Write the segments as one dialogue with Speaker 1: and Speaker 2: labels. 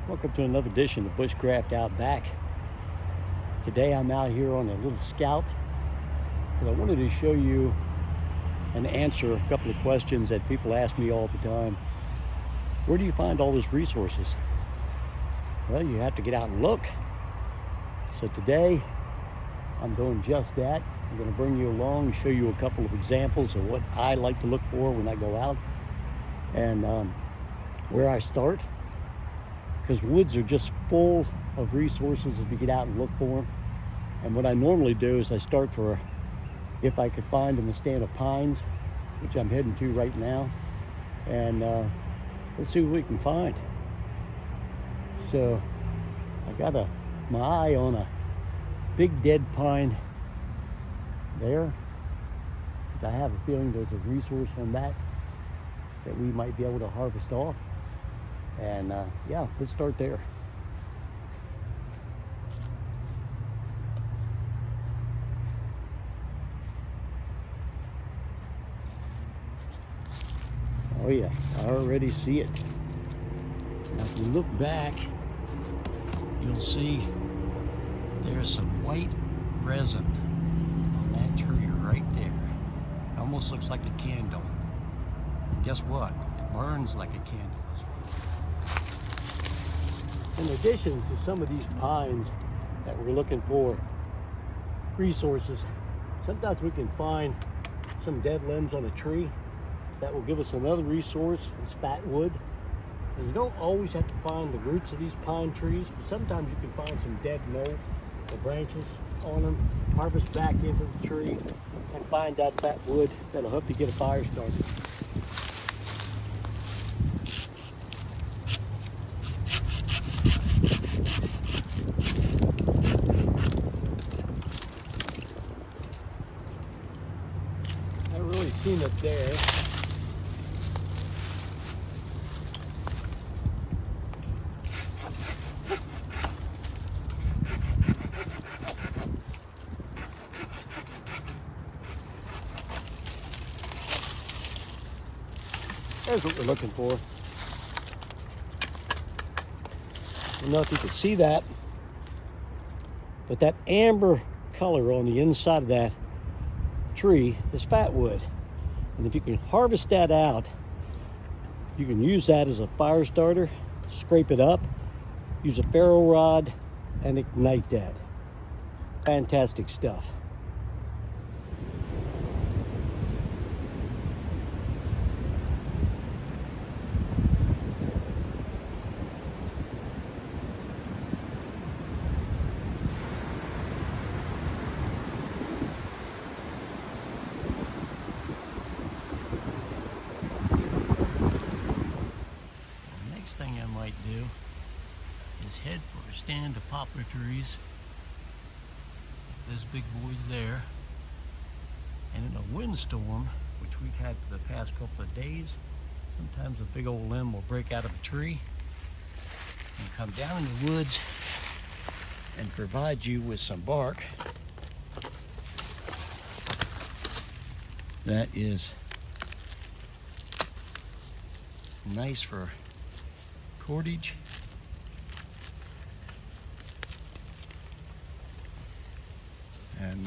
Speaker 1: Welcome to another edition of Bushcraft Out Back. Today I'm out here on a little scout because I wanted to show you and answer a couple of questions that people ask me all the time. Where do you find all those resources? Well, you have to get out and look. So today I'm doing just that. I'm going to bring you along and show you a couple of examples of what I like to look for when I go out and where I start. Because woods are just full of resources if you get out and look for them. And what I normally do is I start for, if I could find them, a stand of pines, which I'm heading to right now. And let's see what we can find. So I got my eye on a big dead pine there, because I have a feeling there's a resource on that we might be able to harvest off. And yeah, let's start there. Oh yeah, I already see it. Now if you look back, you'll see there's some white resin on that tree right there. It almost looks like a candle. And guess what? It burns like a candle as well. In addition to some of these pines that we're looking for resources, sometimes we can find some dead limbs on a tree that will give us another resource. It's fat wood. And you don't always have to find the roots of these pine trees, but sometimes you can find some dead knolls or branches on them, harvest back into the tree, and find that fat wood that'll help you get a fire started. Seen it there. There's what we're looking for. I don't know if you can see that, but that amber color on the inside of that tree is fat wood. And if you can harvest that out, you can use that as a fire starter, scrape it up, use a ferro rod, and ignite that. Fantastic stuff. Thing I might do is head for a stand of poplar trees, those big boys there, and in a windstorm, which we've had for the past couple of days, sometimes a big old limb will break out of a tree and come down in the woods and provide you with some bark that is nice for cordage. And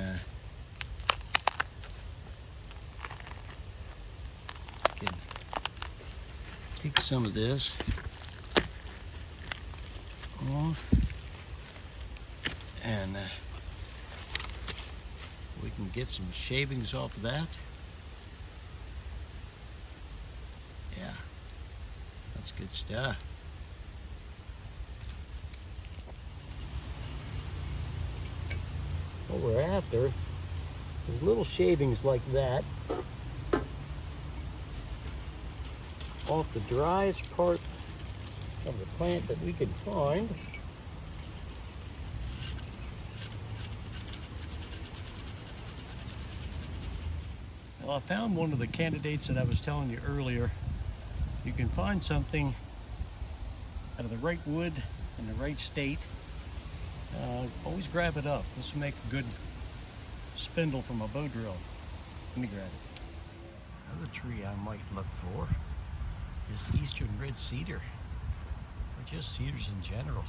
Speaker 1: can take some of this off, and we can get some shavings off of that. Yeah, that's good stuff. What we're after is little shavings like that off the driest part of the plant that we can find. Well, I found one of the candidates that I was telling you earlier. You can find something out of the right wood in the right state. Always grab it up. This will make a good spindle from a bow drill. Let me grab it. Another tree I might look for is eastern red cedar. just cedars in general.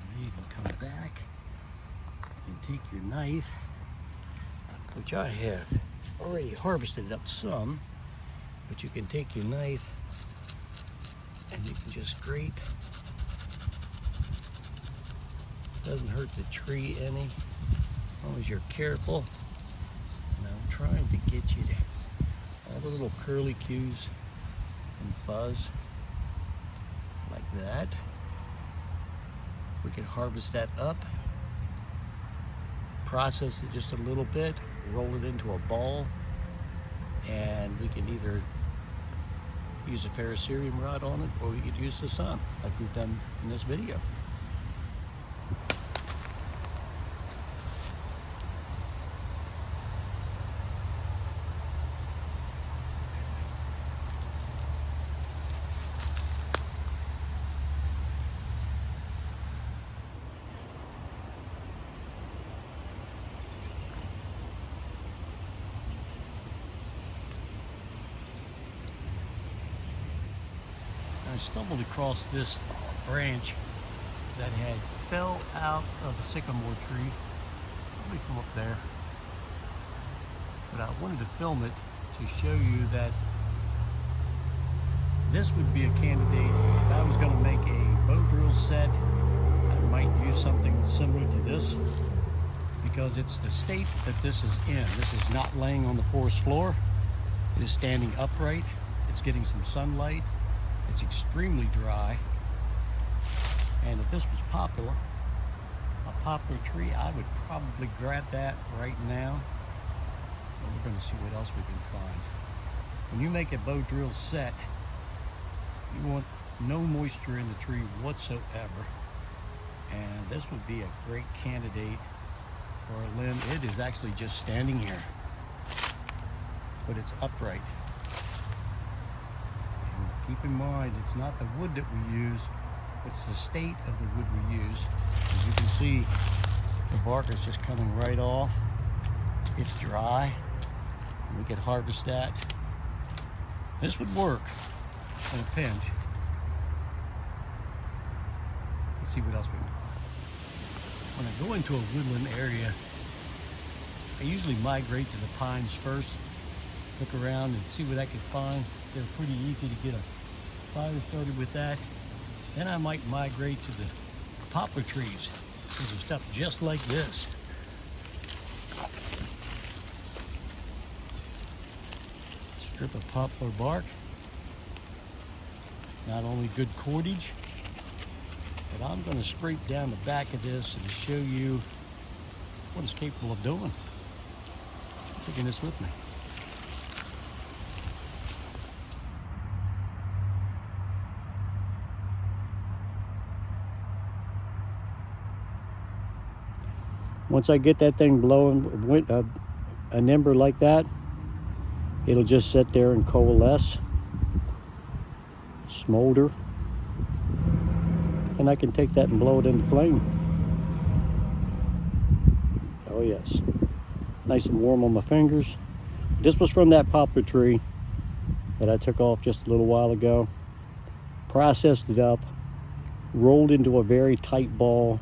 Speaker 1: And you can come back and take your knife, which I have already harvested up some, but you can take your knife and you can just scrape. Doesn't hurt the tree any, as long as you're careful. And I'm trying to get you to all the little curly cues and fuzz like that. We can harvest that up, process it just a little bit, roll it into a ball, and we can either use a ferrocerium rod on it, or we could use the sun like we've done in this video. I stumbled across this branch that had fell out of a sycamore tree, probably from up there. But I wanted to film it to show you that this would be a candidate. If I was going to make a bow drill set, I might use something similar to this, because it's the state that this is in. This is not laying on the forest floor. It is standing upright. It's getting some sunlight. It's extremely dry, and if this was popular, a poplar tree, I would probably grab that right now. And we're going to see what else we can find. When you make a bow drill set, you want no moisture in the tree whatsoever, and this would be a great candidate for a limb. It is actually just standing here, but it's upright. Keep in mind, it's not the wood that we use, it's the state of the wood we use. As you can see, the bark is just coming right off. It's dry. We could harvest that. This would work in a pinch. Let's see what else we can. When I go into a woodland area, I usually migrate to the pines first, look around and see what I can find. They're pretty easy to get a fire started with that. Then I might migrate to the poplar trees. There's stuff just like this. Strip of poplar bark. Not only good cordage, but I'm going to scrape down the back of this and show you what it's capable of doing. I'm taking this with me. Once I get that thing blowing, an ember like that, it'll just sit there and coalesce, smolder, and I can take that and blow it into flame. Oh yes, nice and warm on my fingers. This was from that poplar tree that I took off just a little while ago. Processed it up, rolled into a very tight ball,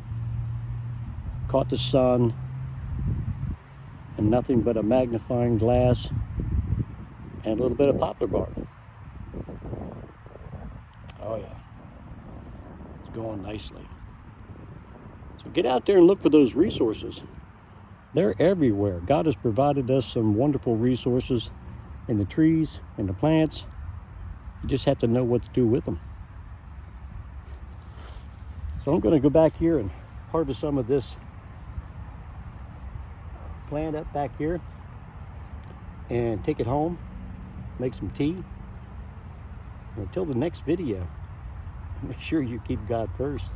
Speaker 1: caught the sun, and nothing but a magnifying glass and a little bit of poplar bark. Oh yeah, it's going nicely. So get out there and look for those resources. They're everywhere. God has provided us some wonderful resources in the trees, in the plants. You just have to know what to do with them. So I'm going to go back here and harvest some of this plant up back here and take it home, make some tea. And until the next video, make sure you keep God first.